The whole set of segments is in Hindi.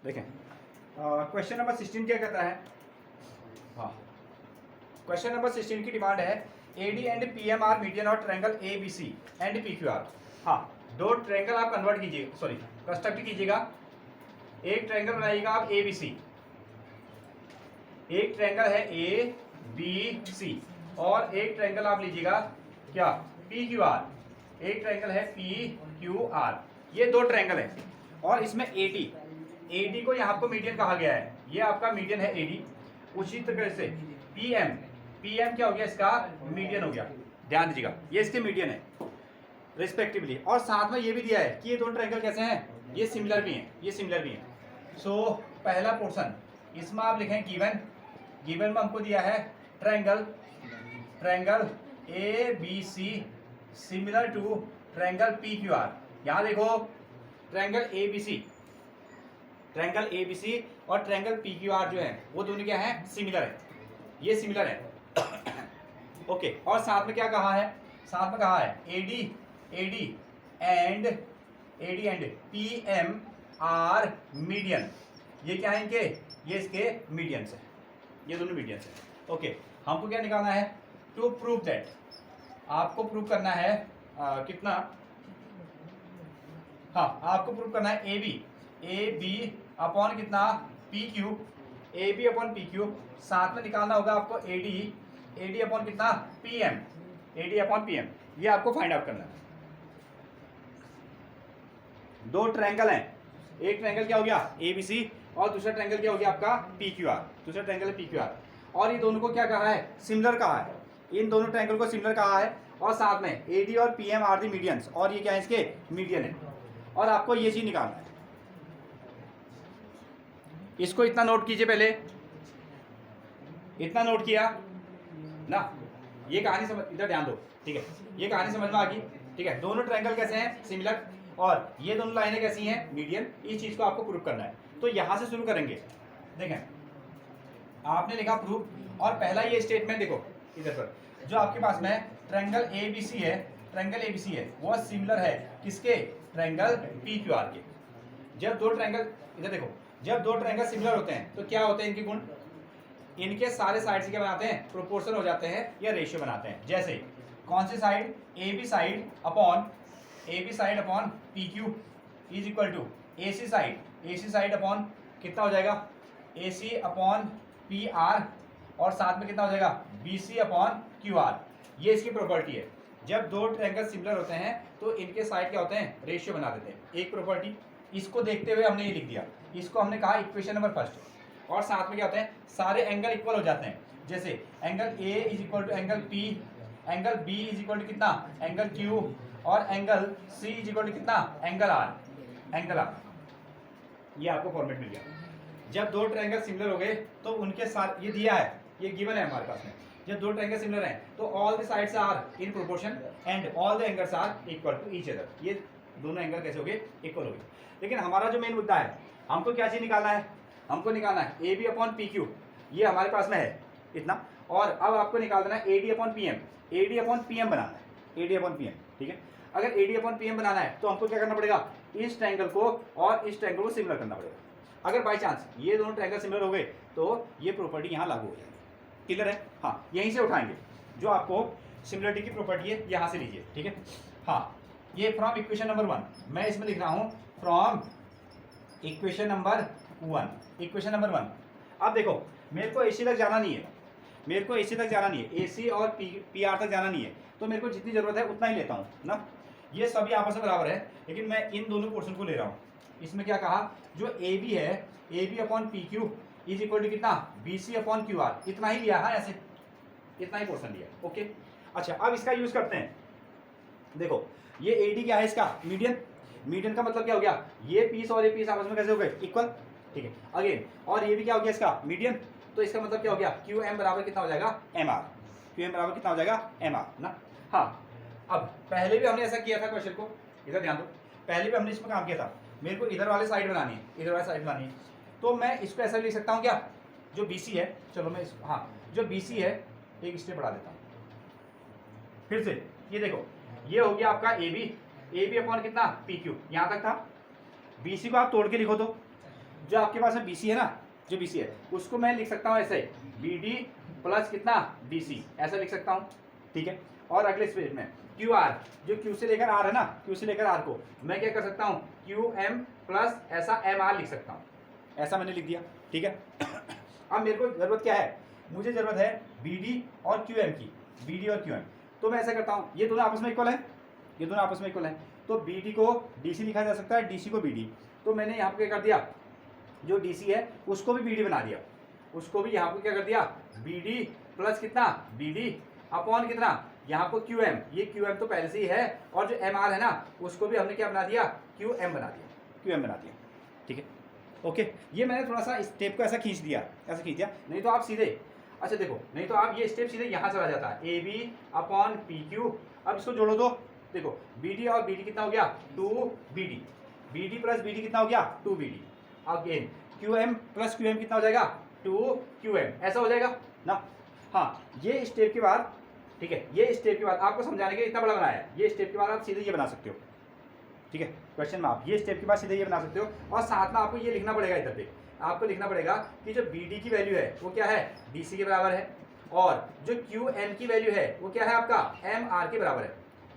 देखें क्वेश्चन नंबर 16 क्या कहता है। हाँ, क्वेश्चन नंबर 16 की डिमांड है AD and PM are median और ट्रायंगल ABC एंड PQR। हाँ, दो ट्रायंगल आप कन्वर्ट कीजिए, सॉरी कंस्ट्रक्ट कीजिएगा। एक ट्रायंगल बनाइएगा आप ABC, एक ट्रायंगल है ABC और एक ट्रायंगल आप लीजिएगा क्या PQR, एक ट्रायंगल है PQR। ये दो ट्रायंगल है और इसमें AD को यहाँ आपको मीडियन कहा गया है, ये आपका मीडियन है AD। उसी तरह से PM क्या हो गया, इसका मीडियन हो गया। ध्यान दीजिएगा, ये इसके मीडियन है रिस्पेक्टिवली। और साथ में ये भी दिया है कि ये दोनों ट्रायंगल कैसे हैं, ये सिमिलर भी हैं, ये सिमिलर भी हैं। सो पहला पोर्शन इसमें आप लिखें गिवन में हमको दिया है triangle ABC similar to triangle PQR। यहाँ देखो ट्रायंगल ABC और ट्रायंगल PQR जो है वो दोनों क्या है, सिमिलर है, ये सिमिलर है। ओके, और साथ में क्या कहा है, साथ में कहा है AD and PM are median. ये क्या है इनके, ये इसके मीडियंस है, ये दोनों मीडियंस है। ओके, हमको क्या निकालना है, टू प्रूव दैट, आपको प्रूव करना है कितना, हाँ आपको प्रूव करना है AB अपॉन कितना AB अपॉन PQ। साथ में निकालना होगा आपको AD अपॉन कितना AD अपॉन PM। ये आपको फाइंड आउट करना है। दो ट्रायंगल हैं, एक ट्रायंगल क्या हो गया ABC और दूसरा ट्रायंगल क्या हो गया आपका PQR, दूसरा ट्रायंगल है PQR। और ये दोनों को क्या कहा है, सिमिलर कहा है, इन दोनों ट्रायंगल को सिमिलर कहा है। और साथ में AD और PM आर दी मीडियंस, और ये क्या है इसके मीडियन है। और आपको ये चीज निकालना है, इसको इतना नोट कीजिए, पहले इतना नोट किया ना, ये कहानी समझ, इधर ध्यान दो, ठीक है, ये कहानी समझ में आ गई, ठीक है। दोनों ट्रायंगल कैसे हैं, सिमिलर, और ये दोनों लाइनें कैसी हैं, मीडियन। इस चीज को आपको प्रूव करना है। तो यहां से शुरू करेंगे। देखें, आपने लिखा प्रूव, और पहला ये स्टेटमेंट देखो इधर पर, जो आपके पास में ट्रायंगल ABC है, ट्रायंगल ABC है वो सिमिलर है किसके, ट्रायंगल PQR के। जब दो ट्रायंगल, इधर देखो, जब दो ट्रायंगल सिमिलर होते हैं तो क्या होते हैं इनके गुण, इनके सारे साइड से क्या बनाते हैं, प्रोपोर्शन हो जाते हैं या रेशियो बनाते हैं। जैसे कौन सी side, AB side upon PQ is equal to AC side upon कितना हो जाएगा AC अपॉन PR, और साथ में कितना हो जाएगा BC अपॉन QR। ये इसकी प्रॉपर्टी है। जब दो ट्रायंगल सिमिलर होते हैं तो इनके साइड क्या होते हैं, रेशियो बना देते हैं। एक प्रॉपर्टी, इसको देखते हुए हमने ये लिख दिया, इसको हमने कहा इक्वेशन नंबर फर्स्ट। और साथ में क्या होते हैं, सारे एंगल इक्वल हो जाते हैं। जैसे angle A is equal to angle P, angle B is equal to कितना, एंगल Q, और angle C is equal to कितना, एंगल R। ये आपको फॉर्मेट मिल गया। जब दो ट्रायंगल सिमिलर हो गए तो उनके साथ, ये दिया है, ये गिवन है हमारे पास में, जब दो ट्रायंगल सिमिलर हैं तो all the sides are in proportion and all the angles are equal to each other. ये दोनों एंगल कैसे हो गए, इक्वल हो गए। लेकिन हमारा जो मेन मुद्दा है, हमको क्या चीज निकालना है, हमको निकालना है AB अपॉन PQ, ये हमारे पास में है इतना। और अब आपको निकाल देना है AD अपॉन PM बनाना है, AD अपॉन PM, ठीक है। अगर AD अपॉन PM बनाना है तो हमको क्या करना पड़ेगा, इस ट्रायंगल को और इस ट्रायंगल को सिमिलर करना पड़ेगा। अगर बाई चांस ये दोनों ट्रायंगल सिमिलर हो गए तो ये प्रॉपर्टी यहाँ लागू हो जाएगी। क्लियर है, हाँ, यहीं से उठाएंगे, जो आपको सिमिलरिटी की प्रॉपर्टी है यहाँ से लीजिए, ठीक है। हाँ, ये फ्रॉम इक्वेशन नंबर 1, मैं इसमें लिख रहा हूँ फ्रॉम इक्वेशन नंबर 1। अब देखो, मेरे को AC तक जाना नहीं है, AC और PR तक जाना नहीं है, तो मेरे को जितनी जरूरत है उतना ही लेता हूँ ना। ये सभी आपस में बराबर है, लेकिन मैं इन दोनों पोर्शन को ले रहा हूँ। इसमें क्या कहा, जो AB है, AB upon PQ is equal to कितना, BC अपॉन QR, इतना ही लिया है, ऐसे इतना ही पोर्शन लिया। ओके, अच्छा, अब इसका यूज करते हैं। देखो, ये AD क्या है, इसका मीडियन का मतलब क्या हो गया, ये पीस और ये पीस आपस में कैसे हो गए, इक्वल, ठीक है। अगेन, और ये भी क्या हो गया इसका मीडियन, तो इसका मतलब क्या हो गया, QM बराबर कितना हो जाएगा, MR ना। हाँ, अब पहले भी हमने ऐसा किया था क्वेश्चन को, इधर ध्यान दो, पहले भी हमने इसमें काम किया था। मेरे को इधर वाले साइड बनानी है, तो मैं इसको ऐसा लिख सकता हूँ क्या, जो BC है, चलो मैं हाँ, जो BC है एक स्टेप बढ़ा देता हूँ फिर से। ये देखो, ये हो गया आपका AB अपॉन कितना PQ, यहाँ तक था। BC को आप तोड़ के लिखो तो जो आपके पास में BC है ना, जो BC है उसको मैं लिख सकता हूँ ऐसे BD प्लस कितना BC, ऐसा लिख सकता हूँ, ठीक है। और अगले स्टेप में QR, जो Q से लेकर R है ना, Q से लेकर R को मैं क्या कर सकता हूँ QM प्लस ऐसा MR लिख सकता हूँ, ऐसा मैंने लिख दिया, ठीक है। अब मेरे को जरूरत क्या है, मुझे जरूरत है BD और QM की, BD और QM। तो मैं ऐसा करता हूँ, ये दोनों आपस में इक्वल है, ये दोनों आपस में इक्वल है, तो BD को DC लिखा जा सकता है, DC को BD। तो मैंने यहाँ पे क्या कर दिया, जो DC है उसको भी BD बना दिया, उसको भी यहाँ पे क्या कर दिया BD प्लस कितना BD अपॉन कितना यहाँ पर QM, ये QM तो पहले से ही है, और जो MR है ना उसको भी हमने क्या बना दिया QM बना दिया, QM बना दिया, ठीक है। ओके, ये मैंने थोड़ा सा स्टेप को ऐसा खींच दिया, ऐसा खींच दिया, नहीं तो आप सीधे, अच्छा देखो, नहीं तो आप ये स्टेप सीधे यहाँ चला जाता है AB अपॉन PQ। अब इसको जोड़ो तो देखो BD और BD कितना हो गया 2BD, BD प्लस BD कितना हो गया 2BD, again QM plus QM कितना हो जाएगा 2QM, ऐसा हो जाएगा ना। हाँ, ये स्टेप के बाद, ठीक है, ये स्टेप के बाद आपको समझाने के लिए इतना बड़ा बनाया है, ये स्टेप के बाद आप सीधे ये बना सकते हो, ठीक है। क्वेश्चन में आप ये स्टेप के बाद सीधे ये बना सकते हो, और साथ में आपको ये लिखना पड़ेगा, इधर पे आपको लिखना पड़ेगा कि जो BD की वैल्यू है वो क्या है DC के बराबर है, और जो QM की वैल्यू है वो क्या है आपका MR के बराबर है,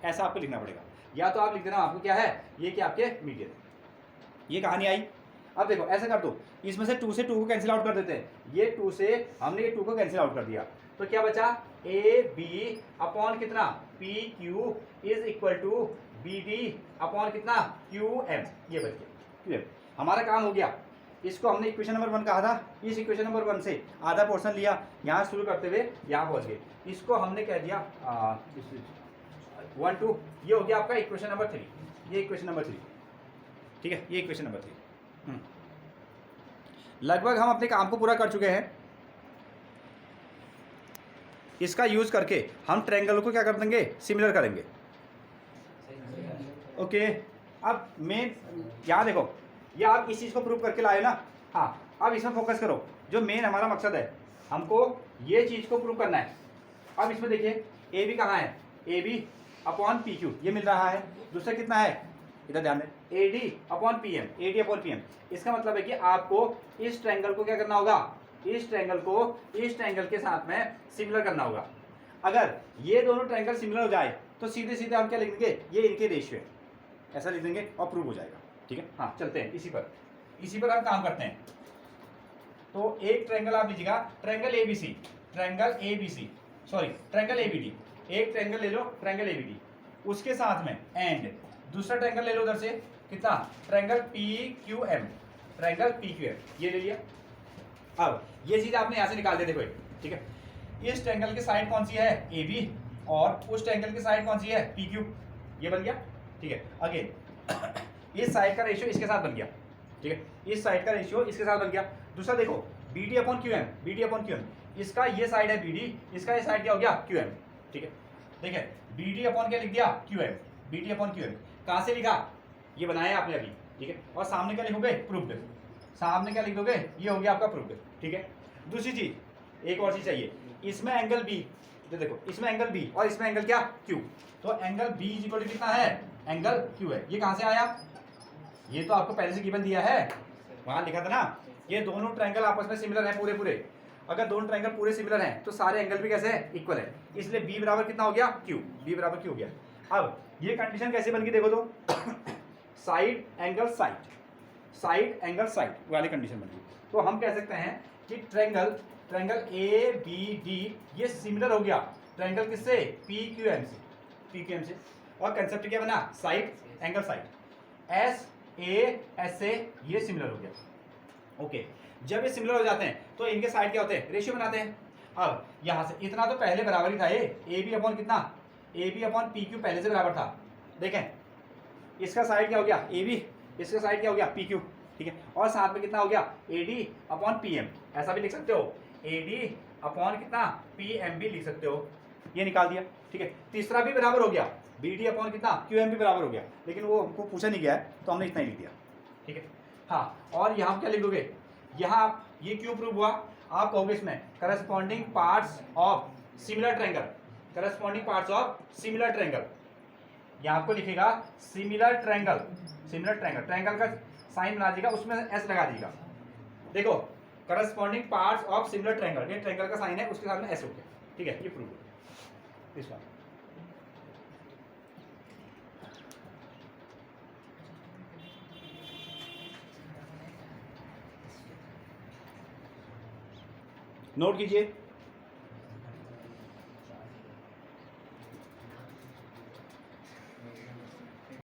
ऐसा आपको लिखना पड़ेगा। या तो आप लिख देना आपको क्या है, ये कि आपके मीडियन, ये कहानी आई। अब देखो ऐसा कर दो, इसमें से 2 से 2 को कैंसिल आउट कर देते हैं, ये 2 से हमने ये 2 को कैंसिल आउट कर दिया, तो क्या बचा AB अपॉन कितना PQ is equal to BD upon कितना QM, ये बच गया QM। हमारा काम हो गया, इसको हमने इक्वेशन नंबर 1 कहा था, इस इक्वेशन नंबर 1 से आधा पोर्शन लिया, यहाँ शुरू करते हुए यहाँ पहुँच गए, इसको हमने कह दिया 1 2, ये हो गया आपका इक्वेशन नंबर 3, ये इक्वेशन नंबर 3, ठीक है, ये इक्वेशन नंबर 3। लगभग हम अपने काम को पूरा कर चुके हैं। इसका यूज करके हम ट्रायंगल को क्या कर देंगे, सिमिलर करेंगे। ओके, अब मेन यहाँ देखो, ये आप इस चीज़ को प्रूव करके लाए ना, हाँ, अब इसमें फोकस करो, जो मेन हमारा मकसद है, हमको ये चीज़ को प्रूव करना है। अब इसमें देखिए AB कहाँ है, AB अपॉन PQ ये मिल रहा है, दूसरा कितना है, इधर ध्यान दें AD upon PM, AD upon PM। इसका मतलब है कि आपको इस ट्रायंगल को क्या करना होगा, इस ट्रायंगल को इस ट्रायंगल के साथ में सिमिलर करना होगा। अगर ये दोनों ट्रायंगल सिमिलर हो जाए तो सीधे सीधे हम क्या लिख देंगे, ये इनके रेशियो है, ऐसा लिख देंगे और प्रूव हो जाएगा, ठीक है। हाँ, चलते हैं इसी पर हम काम करते हैं। तो एक ट्रायंगल आप लीजिएगा, triangle ABC, triangle ABC, sorry triangle ABD, एक ट्रायंगल ले लो ट्रायंगल ABD, उसके साथ में एंड दूसरा ट्रायंगल ले लो उधर से, कितना ट्रायंगल PQM, ट्रायंगल PQM ये ले लिया। अब ये चीज आपने यहाँ से निकाल दे, देखो ठीक है, इस ट्रायंगल की साइड कौन सी है AB, और उस ट्रायंगल की साइड कौन सी है PQ, ये बन गया, ठीक है। अगेन इस साइड का रेशियो इसके साथ बन गया, ठीक है, इस साइड का रेशियो इसके साथ बन गया। दूसरा देखो BD upon QM, BD upon QM, इसका ये साइड है BD, इसका ये साइड क्या हो गया QM, ठीक है। देखिए BD अपॉन क्या लिख दिया QM, BD अपॉन QM कहाँ से लिखा, ये बनाया आपने अभी, ठीक है। और सामने क्या लिखोगे, प्रूफ, सामने क्या लिख दोगे, ये हो गया आपका प्रूफ, ठीक है। दूसरी चीज, एक और चीज चाहिए, इसमें एंगल B, तो देखो इसमें एंगल B और इसमें एंगल क्या Q, तो angle B is equal to कितना है, एंगल Q है। ये कहाँ से आया, ये तो आपको पहले से गिवन दिया है, वहां लिखा था ना, ये दोनों ट्रायंगल आपस में सिमिलर है पूरे। अगर दोनों ट्रायंगल पूरे सिमिलर हैं तो सारे एंगल भी कैसे है, इक्वल है, इसलिए B बराबर कितना हो गया Q, B बराबर Q हो गया। अब ये कंडीशन कैसे बन गई देखो तो साइड एंगल साइड वाली कंडीशन बन गई। तो हम कह सकते हैं कि ट्रायंगल ABD ये सिमिलर हो गया ट्रायंगल किससे, PQM से। और कंसेप्ट क्या बना, साइड एंगल साइड, SAS से ये सिमिलर हो गया। ओके, जब ये सिमिलर हो जाते हैं तो इनके साइड क्या होते हैं, रेशियो बनाते हैं। अब यहां से इतना तो पहले बराबर ही था, ये AB अपॉन कितना, AB अपॉन PQ पहले से बराबर था। देखें इसका साइड क्या हो गया AB, इसका साइड क्या हो गया PQ, ठीक है। और साथ में कितना हो गया AD अपॉन PM, ऐसा भी लिख सकते हो, AD अपॉन कितना PM भी लिख सकते हो, ये निकाल दिया, ठीक है। तीसरा भी बराबर हो गया, BD अपॉन कितना QM भी बराबर हो गया, लेकिन वो हमको पूछा नहीं गया है तो हमने इतना ही लिख दिया, ठीक है। हाँ, और यहाँ क्या लिख दोगे, यहाँ ये क्यों प्रूव हुआ, आप कहोगे इसमें corresponding parts of similar triangle, corresponding parts of similar triangle, यहाँ आपको लिखेगा सिमिलर ट्रायंगल, ट्रायंगल का साइन बना दीजिएगा, उसमें S लगा दीजिएगा, देखो corresponding parts of similar triangle, ये ट्रायंगल का साइन है, उसके साथ में ऐसे हो गया, ठीक है, ये प्रूव दिस वन। नोट कीजिए